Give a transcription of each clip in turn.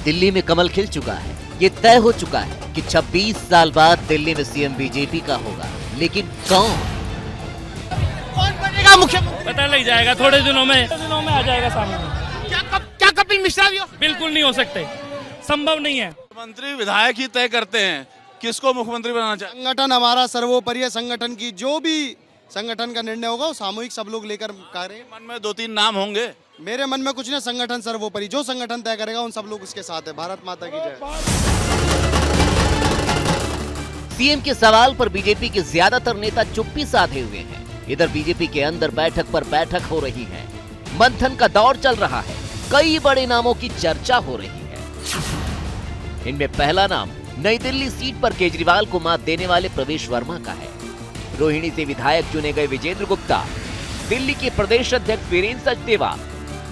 दिल्ली में कमल खिल चुका है। ये तय हो चुका है कि 26 साल बाद दिल्ली में सीएम बीजेपी का होगा, लेकिन कौन बनेगा मुख्यमंत्री? पता लग जाएगा थोड़े दिनों में आ जाएगा सामने। क्या कपिल मिश्रा भी हो? बिल्कुल नहीं हो सकते, संभव नहीं है। मंत्री विधायक ही तय करते हैं किसको मुख्यमंत्री बनाना चाहिए। संगठन हमारा सर्वोपरि है। संगठन की जो भी संगठन का निर्णय होगा वो सामूहिक सब लोग लेकर करें। मन में 2-3 नाम होंगे। मेरे मन में कुछ नहीं, संगठन सर्वोपरि, जो संगठन तय करेगा उन सब लोग उसके साथ है। भारत माता की जय। सीएम के सवाल पर बीजेपी के ज्यादातर नेता चुप्पी साधे हुए हैं। इधर बीजेपी के अंदर बैठक पर बैठक हो रही है, मंथन का दौर चल रहा है, कई बड़े नामों की चर्चा हो रही है। इनमें पहला नाम नई दिल्ली सीट पर केजरीवाल को मात देने वाले प्रवेश वर्मा का है। रोहिणी से विधायक चुने गए विजेंद्र गुप्ता, दिल्ली के प्रदेश अध्यक्ष वीरेंद्र सचदेवा,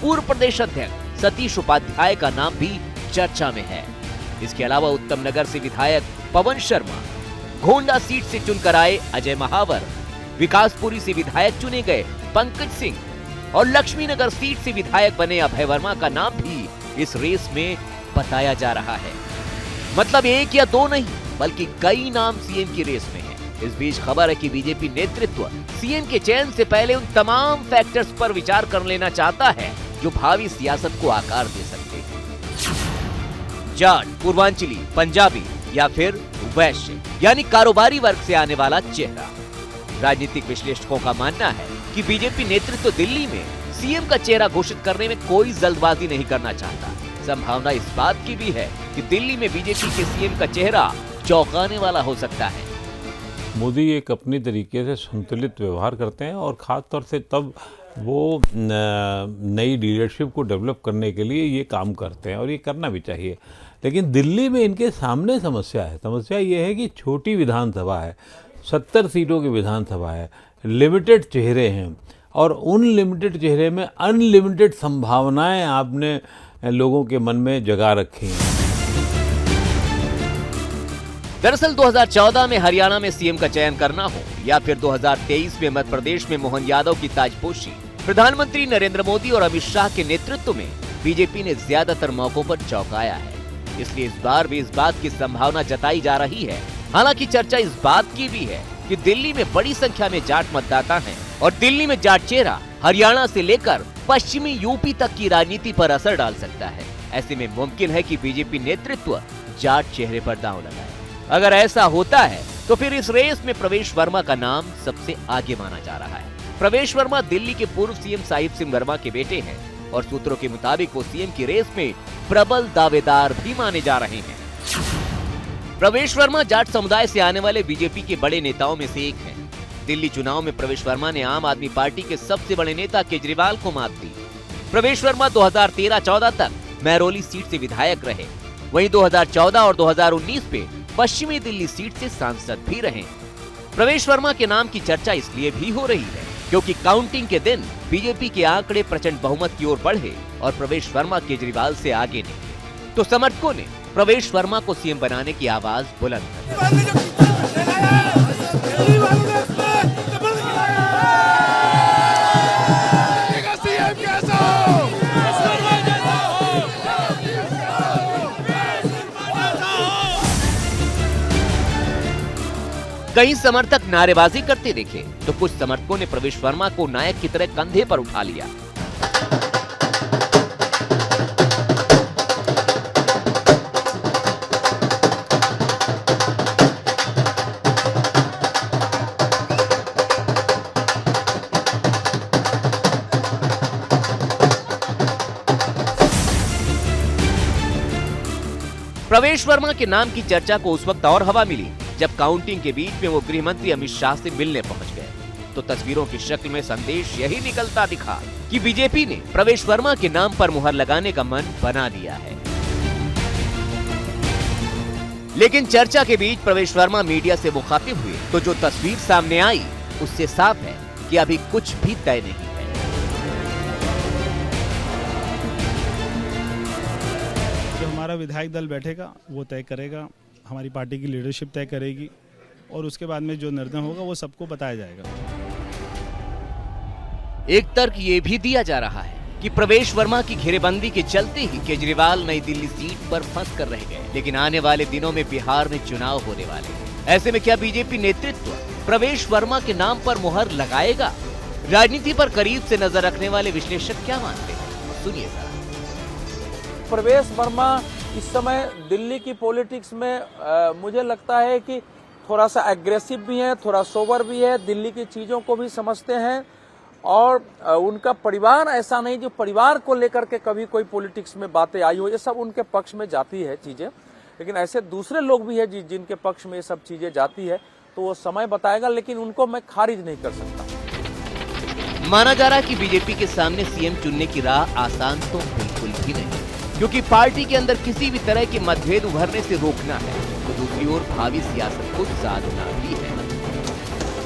पूर्व प्रदेश अध्यक्ष सतीश उपाध्याय का नाम भी चर्चा में है। इसके अलावा उत्तम नगर से विधायक पवन शर्मा, गोंडा सीट से चुनकर आए अजय महावर, विकासपुरी से विधायक चुने गए पंकज सिंह और लक्ष्मी नगर सीट से विधायक बने अभय वर्मा का नाम भी इस रेस में बताया जा रहा है। मतलब एक या दो नहीं, बल्कि कई नाम सीएम की रेस में हैं। इस बीच खबर है कि बीजेपी नेतृत्व सीएम के चयन से पहले उन तमाम फैक्टर्स पर विचार कर लेना चाहता है जो भावी सियासत को आकार दे सकते हैं। जाट, पूर्वांचली, पंजाबी या फिर वैश्य यानी कारोबारी वर्ग से आने वाला चेहरा। राजनीतिक विश्लेषकों का मानना है कि बीजेपी नेतृत्व दिल्ली में सीएम का चेहरा घोषित करने में कोई जल्दबाजी नहीं करना चाहता। संभावना इस बात की भी है कि दिल्ली में बीजेपी के सीएम का चेहरा चौंकाने वाला हो सकता है। मोदी एक अपनी तरीके से संतुलित व्यवहार करते हैं और खास तौर से तब वो नई लीडरशिप को डेवलप करने के लिए ये काम करते हैं और ये करना भी चाहिए। लेकिन दिल्ली में इनके सामने समस्या ये है कि छोटी विधानसभा है, 70 सीटों की विधानसभा है, लिमिटेड चेहरे हैं और उन लिमिटेड चेहरे में अनलिमिटेड संभावनाएं आपने लोगों के मन में जगा रखी हैं। दरअसल 2014 में हरियाणा में सीएम का चयन करना हो या फिर 2023 में मध्य प्रदेश में मोहन यादव की ताजपोशी, प्रधानमंत्री नरेंद्र मोदी और अमित शाह के नेतृत्व में बीजेपी ने ज्यादातर मौकों पर चौंकाया है। इसलिए इस बार भी इस बात की संभावना जताई जा रही है। हालांकि चर्चा इस बात की भी है कि दिल्ली में बड़ी संख्या में जाट मतदाता हैं और दिल्ली में जाट चेहरा हरियाणा से लेकर पश्चिमी यूपी तक की राजनीति पर असर डाल सकता है। ऐसे में मुमकिन है कि बीजेपी नेतृत्व जाट चेहरे पर दांव लगाए। अगर ऐसा होता है तो फिर इस रेस में प्रवेश वर्मा का नाम सबसे आगे माना जा रहा है। प्रवेश वर्मा दिल्ली के पूर्व सीएम साहिब सिंह वर्मा के बेटे हैं और सूत्रों के मुताबिक वो सीएम की रेस में प्रबल दावेदार भी माने जा रहे हैं। प्रवेश वर्मा जाट समुदाय से आने वाले बीजेपी के बड़े नेताओं में से एक हैं। दिल्ली चुनाव में प्रवेश वर्मा ने आम आदमी पार्टी के सबसे बड़े नेता केजरीवाल को मात दी। प्रवेश वर्मा 2013-14 तक महरौली सीट से विधायक रहे। वहीं 2014 और 2019 में पश्चिमी दिल्ली सीट से सांसद भी रहे। प्रवेश वर्मा के नाम की चर्चा इसलिए भी हो रही है क्योंकि काउंटिंग के दिन बीजेपी के आंकड़े प्रचंड बहुमत की ओर बढ़े और प्रवेश वर्मा केजरीवाल से आगे निकले, तो समर्थकों ने प्रवेश वर्मा को सीएम बनाने की आवाज बुलंद कर कई समर्थक नारेबाजी करते दिखे तो कुछ समर्थकों ने प्रवेश वर्मा को नायक की तरह कंधे पर उठा लिया। प्रवेश वर्मा के नाम की चर्चा को उस वक्त और हवा मिली जब काउंटिंग के बीच में वो गृह मंत्री अमित शाह से मिलने पहुंच गए, तो तस्वीरों की शक्ल में संदेश यही निकलता दिखा कि बीजेपी ने प्रवेश वर्मा के नाम पर मुहर लगाने का मन बना लिया है। लेकिन चर्चा के बीच प्रवेश वर्मा मीडिया से मुखातिब हुए तो जो तस्वीर सामने आई उससे साफ है कि अभी कुछ भी तय नहीं है। जो हमारा विधायक दल बैठेगा वो तय करेगा, हमारी पार्टी की लीडरशिप तय करेगी और उसके बाद में जो निर्णय होगा वो सबको बताया जाएगा। एक तर्क ये भी दिया जा रहा है कि प्रवेश वर्मा की घेरेबंदी के चलते ही केजरीवाल नई दिल्ली सीट पर फंस कर रह गए, लेकिन आने वाले दिनों में बिहार में चुनाव होने वाले हैं। ऐसे में क्या बीजेपी नेतृत्व प्रवेश वर्मा के नाम पर मुहर लगाएगा? राजनीति पर करीब से नजर रखने वाले विश्लेषक क्या मानते हैं, सुनिए जरा। प्रवेश वर्मा इस समय दिल्ली की पॉलिटिक्स में मुझे लगता है कि थोड़ा सा एग्रेसिव भी है, थोड़ा सोबर भी है, दिल्ली की चीजों को भी समझते हैं और उनका परिवार ऐसा नहीं जो परिवार को लेकर के कभी कोई पॉलिटिक्स में बातें आई हो, ये सब उनके पक्ष में जाती है चीजें, लेकिन ऐसे दूसरे लोग भी है जिनके पक्ष में ये सब चीजें जाती है, तो वो समय बताएगा, लेकिन उनको मैं खारिज नहीं कर सकता। माना जा रहा है कि बीजेपी के सामने सीएम चुनने की राह आसान तो बिल्कुल भी नहीं, क्योंकि पार्टी के अंदर किसी भी तरह के मतभेद उभरने से रोकना है, तो दूसरी ओर भावी सियासत को साधना भी है।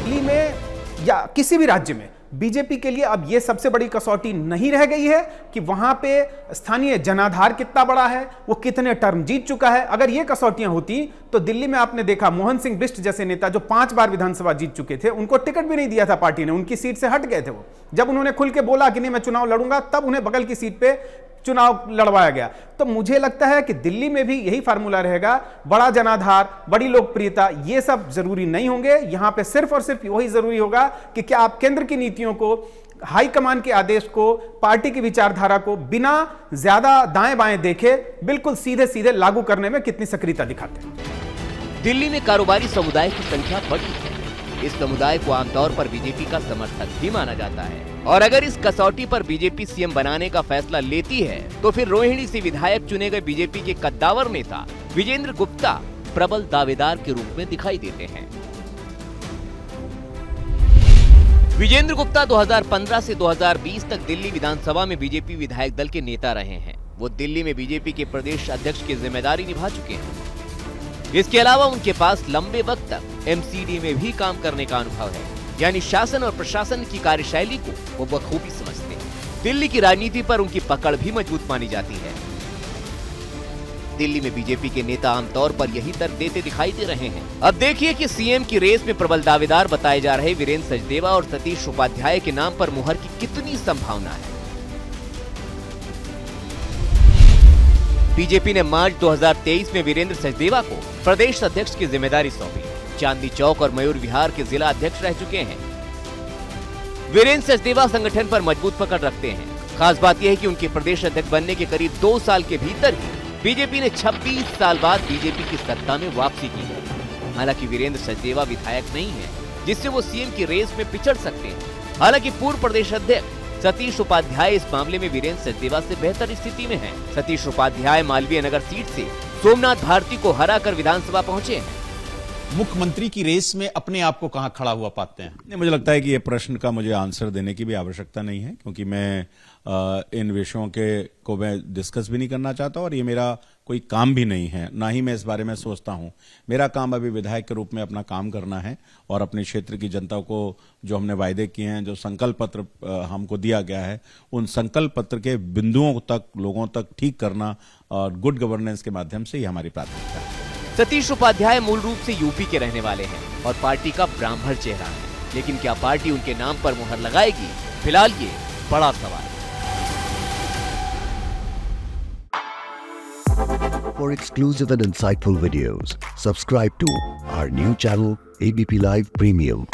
दिल्ली में या किसी भी राज्य में बीजेपी के लिए अब यह सबसे बड़ी कसौटी नहीं रह गई है कि वहां पे स्थानीय जनाधार कितना बड़ा है, वो कितने टर्म जीत चुका है। अगर ये कसौटियां होती तो दिल्ली में आपने देखा मोहन सिंह बिष्ट जैसे नेता जो 5 बार विधानसभा जीत चुके थे, उनको टिकट भी नहीं दिया था पार्टी ने, उनकी सीट से हट गए थे। वो जब उन्होंने खुल के बोला कि नहीं मैं चुनाव लड़ूंगा, तब उन्हें बगल की सीट पे चुनाव लड़वाया गया। तो मुझे लगता है कि दिल्ली में भी यही फार्मूला रहेगा, बड़ा जनाधार, बड़ी लोकप्रियता, ये सब जरूरी नहीं होंगे। यहां पे सिर्फ और सिर्फ वही जरूरी होगा कि क्या आप केंद्र की नीतियों को, हाईकमान के आदेश को, पार्टी की विचारधारा को बिना ज्यादा दाएं बाएं देखे बिल्कुल सीधे सीधे लागू करने में कितनी सक्रियता दिखाते हैं। दिल्ली में कारोबारी समुदाय की संख्या बड़ी है। इस समुदाय को आमतौर पर बीजेपी का समर्थक भी माना जाता है, और अगर इस कसौटी पर बीजेपी सीएम बनाने का फैसला लेती है तो फिर रोहिणी से विधायक चुने गए बीजेपी के कद्दावर नेता विजेंद्र गुप्ता प्रबल दावेदार के रूप में दिखाई देते हैं। विजेंद्र गुप्ता 2015 से 2020 तक दिल्ली विधानसभा में बीजेपी विधायक दल के नेता रहे हैं। वो दिल्ली में बीजेपी के प्रदेश अध्यक्ष की जिम्मेदारी निभा चुके हैं। इसके अलावा उनके पास लंबे वक्त तक एमसीडी में भी काम करने का अनुभव है, यानी शासन और प्रशासन की कार्यशैली को वो बखूबी समझते हैं। दिल्ली की राजनीति पर उनकी पकड़ भी मजबूत मानी जाती है। दिल्ली में बीजेपी के नेता आमतौर पर यही तर्क देते दिखाई दे रहे हैं। अब देखिए कि सीएम की रेस में प्रबल दावेदार बताए जा रहे वीरेंद्र सचदेवा और सतीश उपाध्याय के नाम पर मुहर की कितनी संभावना है। बीजेपी ने मार्च 2023 में वीरेंद्र सचदेवा को प्रदेश अध्यक्ष की जिम्मेदारी सौंपी। चांदनी चौक और मयूर विहार के जिला अध्यक्ष रह चुके हैं। वीरेंद्र सचदेवा संगठन पर मजबूत पकड़ रखते हैं। खास बात यह है कि उनके प्रदेश अध्यक्ष बनने के करीब 2 साल के भीतर ही बीजेपी ने 26 साल बाद बीजेपी की सत्ता में वापसी की है। हालांकि वीरेंद्र सचदेवा विधायक नहीं है, जिससे वो सीएम की रेस में पिछड़ सकते हैं। हालांकि पूर्व प्रदेश अध्यक्ष सतीश उपाध्याय इस मामले में वीरेंद्र सचदेवा से बेहतर स्थिति में हैं। सतीश उपाध्याय मालवीय नगर सीट से सोमनाथ भारती को हराकर विधानसभा पहुंचे हैं। मुख्यमंत्री की रेस में अपने आप को कहां खड़ा हुआ पाते हैं? नहीं, मुझे लगता है कि ये प्रश्न का मुझे आंसर देने की भी आवश्यकता नहीं है, क्योंकि मैं इन विषयों को मैं डिस्कस भी नहीं करना चाहता और ये मेरा कोई काम भी नहीं है, ना ही मैं इस बारे में सोचता हूं। मेरा काम अभी विधायक के रूप में अपना काम करना है और अपने क्षेत्र की जनता को जो हमने वायदे किए हैं, जो संकल्प पत्र हमको दिया गया है, उन संकल्प पत्र के बिंदुओं तक लोगों तक ठीक करना और गुड गवर्नेंस के माध्यम से ही हमारी प्राथमिकता है। सतीश उपाध्याय मूल रूप से यूपी के रहने वाले हैं और पार्टी का ब्राह्मण चेहरा है, लेकिन क्या पार्टी उनके नाम पर मुहर लगाएगी? फिलहाल ये बड़ा सवाल है। For exclusive and insightful videos, subscribe to our new channel ABP Live Premium.